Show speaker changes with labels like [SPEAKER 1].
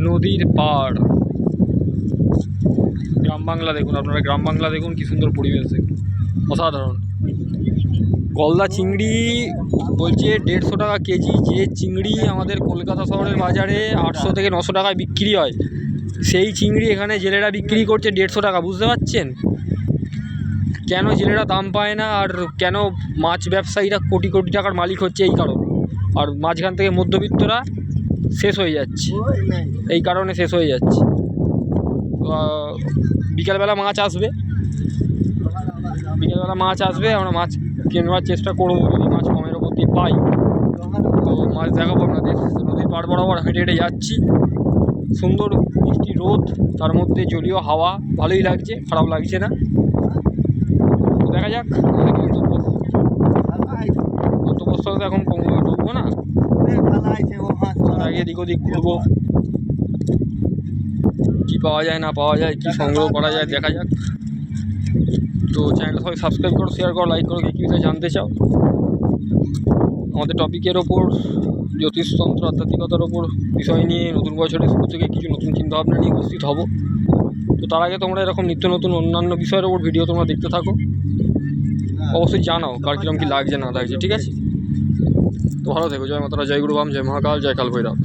[SPEAKER 1] নদীর পাড়, গ্রাম বাংলা দেখুন আপনারা, গ্রাম বাংলা দেখুন কি সুন্দর পরিবেশ দেখুন, অসাধারণ। গলদা চিংড়ি বলছে 150 টাকা কেজি। যে চিংড়ি আমাদের কলকাতা শহরের বাজারে 800 থেকে 900 টাকায় বিক্রি হয়, সেই চিংড়ি এখানে জেলেরা বিক্রি করছে 150 টাকা। বুঝতে পারছেন কেন জেলেরা দাম পায় না, আর কেন মাছ ব্যবসায়ীরা কোটি কোটি টাকার মালিক হচ্ছে? এই কারণ। আর মাঝখান থেকে মধ্যবিত্তরা শেষ হয়ে যাচ্ছে, এই কারণে শেষ হয়ে যাচ্ছে। বিকালবেলা মাছ আসবে, বিকেলবেলা মাছ আসবে, আমরা মাছ কেনবার চেষ্টা করবো যদি মাছ কমের ওপর দিয়ে পাই তো মাছ দেখাবো আপনাদের। নদীর পাড় বরাবর হেঁটে হেঁটে যাচ্ছি, সুন্দর মিষ্টি রোদ, তার মধ্যে জলীয় হাওয়া, ভালোই লাগছে, খারাপ লাগছে না। তো দেখা যাক আমাদের গন্তব্যস্থলে তো এখন ঢুকবো না, তার আগে এদিক ওদিক ঘুরবো, কী পাওয়া যায় না পাওয়া যায়, কী সংগ্রহ করা যায় দেখা যাক। তো চ্যানেলটা সবাই সাবস্ক্রাইব করো, শেয়ার করো, লাইক করো, কী বিষয়ে জানতে চাও। আমাদের টপিকের ওপর জ্যোতিষতন্ত্র আধ্যাত্মিকতার ওপর বিষয় নিয়ে নতুন বছরের শুরু থেকে কিছু নতুন চিন্তাভাবনা নিয়ে উপস্থিত হব। তো তার আগে তোমরা এরকম নিত্য নতুন অন্যান্য বিষয়ের ওপর ভিডিও তোমরা দেখতে থাকো, অবশ্যই জানাও কার কীরকম কী লাগছে না লাগছে, ঠিক আছে? তো ভালো থেকো। জয় মাতারা, জয় গুরু বাম, জয় মহাকাল, জয় কাল ভৈরব।